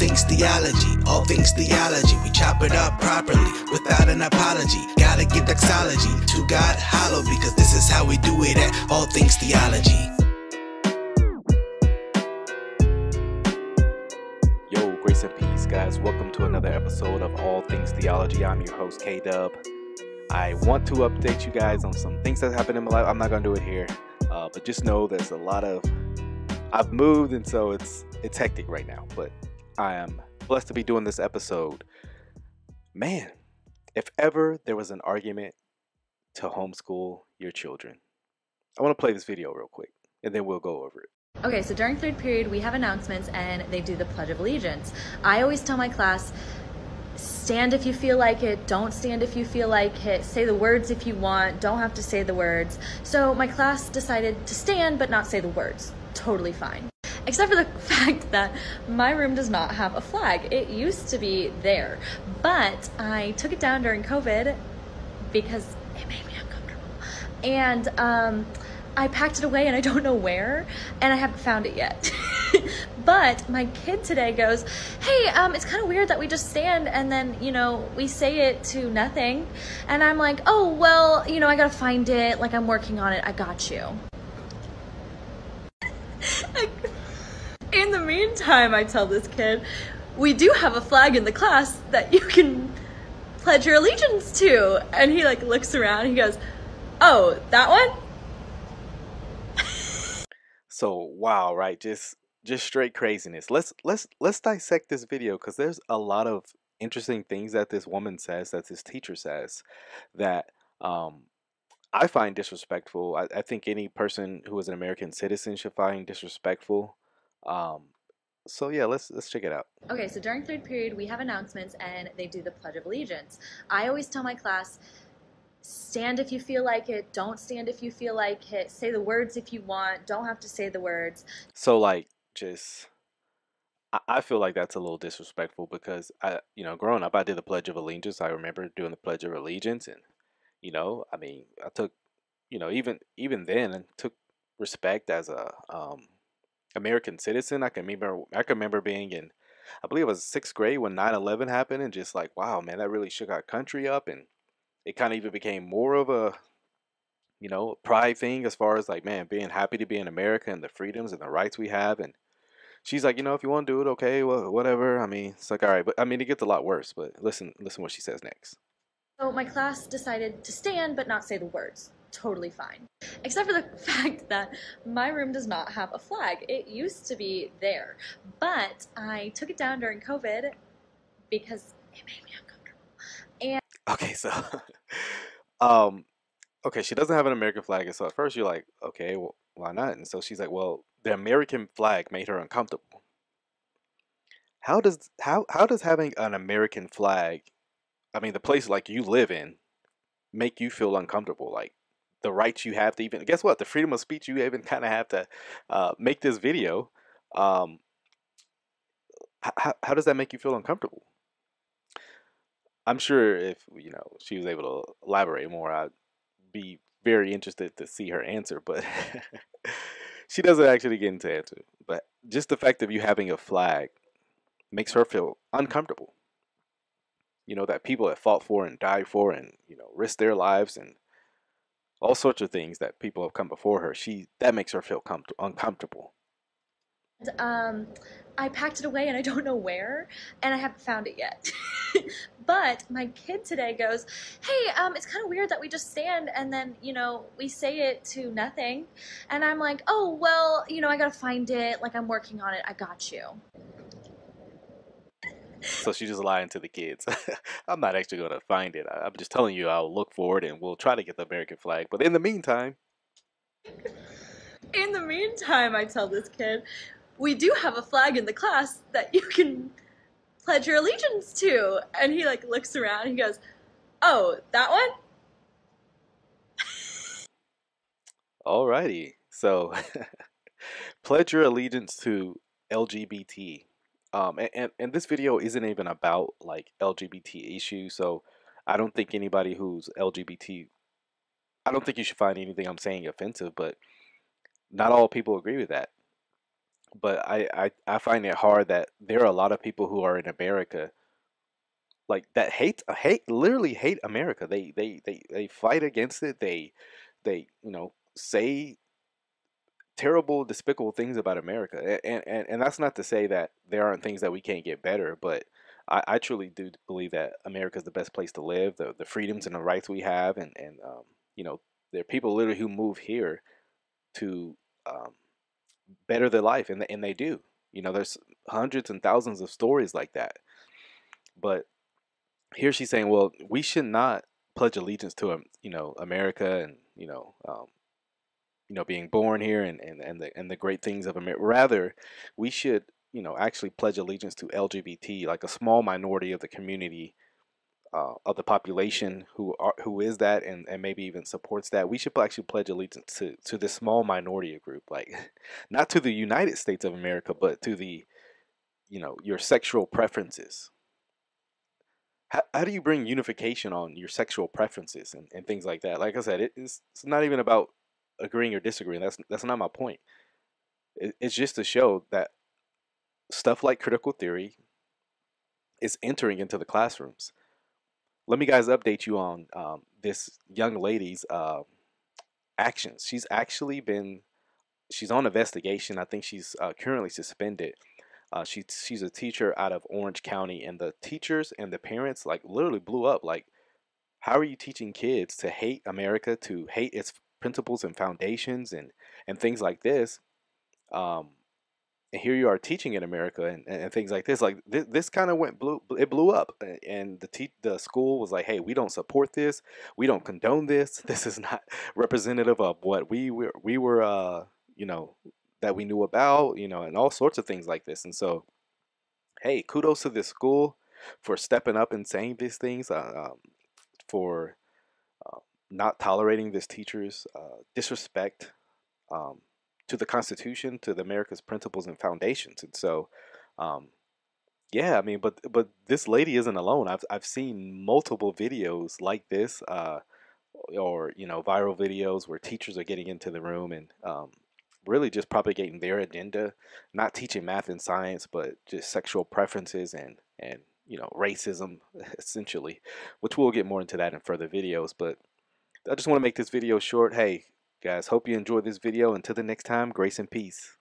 things theology, all things theology. We chop it up properly without an apology. Gotta give doxology to God hollow, because this is how we do it at All Things Theology. Yo, grace and peace, guys. Welcome to another episode of All Things Theology. I'm your host, Kdub. I want to update you guys on some things that happened in my life. I'm not gonna do it here, but just know there's a lot of. I've moved, and so it's hectic right now. But I am blessed to be doing this episode. Man, if ever there was an argument to homeschool your children, I want to play this video real quick, and then we'll go over it. Okay, so during third period, we have announcements, and they do the Pledge of Allegiance. I always tell my class, stand if you feel like it, don't stand if you feel like it, say the words if you want, don't have to say the words. So my class decided to stand but not say the words. Totally fine. Except for the fact that my room does not have a flag. It used to be there, but I took it down during COVID because it made me uncomfortable. And I packed it away and I don't know where, and I haven't found it yet. But my kid today goes, hey, it's kind of weird that we just stand and then, we say it to nothing. And I'm like, oh, well, I gotta find it. Like, I'm working on it. I got you. In the meantime, I tell this kid, we do have a flag in the class that you can pledge your allegiance to. And he looks around and he goes, oh, that one? So wow, right? Just straight craziness. Let's dissect this video, because there's a lot of interesting things that this woman says, that this teacher says, that I find disrespectful. I think any person who is an American citizen should find disrespectful. So yeah, let's check it out. Okay, so during third period, we have announcements, and they do the Pledge of Allegiance. I always tell my class, stand if you feel like it, don't stand if you feel like it, say the words if you want, don't have to say the words. So I feel like that's a little disrespectful, because growing up, I did the Pledge of Allegiance. I remember doing the Pledge of Allegiance, and I took, even then, I took respect as a American citizen. I can remember being in, I believe it was sixth grade when 9/11 happened, and just like, wow, man, that really shook our country up, and it kind of even became more of a, pride thing, as far as man, being happy to be in America and the freedoms and the rights we have. And she's like, if you want to do it, okay, well, whatever. It's like, all right, but it gets a lot worse. But listen what she says next. So my class decided to stand but not say the words. Totally fine. Except for the fact that my room does not have a flag. It used to be there, but I took it down during COVID because it made me uncomfortable. And okay, so okay, she doesn't have an American flag, and so at first you're like, okay, well, why not? And so she's like, well, the American flag made her uncomfortable. How does having an American flag, the place like you live in, make you feel uncomfortable? Like, the rights you have to even, guess what? The freedom of speech you even kind of have to make this video. How does that make you feel uncomfortable? I'm sure if she was able to elaborate more, I'd be very interested to see her answer. But she doesn't actually get into answer. But just the fact of you having a flag makes her feel uncomfortable. That people have fought for and died for, and risked their lives, and all sorts of things that people have come before her. That makes her feel uncomfortable. I packed it away and I don't know where, and I haven't found it yet. But my kid today goes, hey, it's kind of weird that we just stand and then, we say it to nothing. And I'm like, oh, well, I gotta find it. Like, I'm working on it. I got you. So she's just lying to the kids. I'm not actually going to find it. I'm just telling you I'll look for it, and we'll try to get the American flag. But in the meantime, I tell this kid, we do have a flag in the class that you can pledge your allegiance to. And he looks around and he goes, oh, that one? Alrighty. So pledge your allegiance to LGBT. And this video isn't even about LGBT issues, so I don't think anybody who's LGBT, I don't think you should find anything I'm saying offensive, but not all people agree with that. But I find it hard that there are a lot of people who are in America like that literally hate America. They fight against it. They say terrible, despicable things about America. And that's not to say that there aren't things that we can't get better, but I truly do believe that America is the best place to live. The freedoms and the rights we have, and you know, there are people literally who move here to um, better their life, and they do. You know, there's hundreds and thousands of stories like that. But here she's saying, well, we should not pledge allegiance to America, and being born here, and the great things of America. Rather, we should actually pledge allegiance to LGBT, like a small minority of the community, of the population who is that, and maybe even supports that. We should actually pledge allegiance to this small minority group, like not to the United States of America, but to the your sexual preferences. How do you bring unification on your sexual preferences and things like that? Like I said, it's not even about agreeing or disagreeing. That's not my point. It's just to show that stuff like critical theory is entering into the classrooms. Let me guys update you on this young lady's actions. She's on investigation. I think she's currently suspended. She's a teacher out of Orange County, and the teachers and the parents like literally blew up. Like, how are you teaching kids to hate America, to hate its principles and foundations, and things like this? Um, and here you are teaching in America, and things like this. Like this kind of it blew up, and the school was like, hey, we don't support this, we don't condone this. This is not representative of what we were you know that we knew about, and all sorts of things like this. And so, hey, kudos to this school for stepping up and saying these things, for uh, not tolerating this teacher's disrespect, um, to the Constitution, to the America's principles and foundations. And so, um, yeah, I mean, but this lady isn't alone. I've seen multiple videos like this, or viral videos where teachers are getting into the room and really just propagating their agenda, not teaching math and science, but just sexual preferences and racism, essentially, which we'll get more into that in further videos. But I just want to make this video short. Hey, guys, hope you enjoyed this video. Until the next time, grace and peace.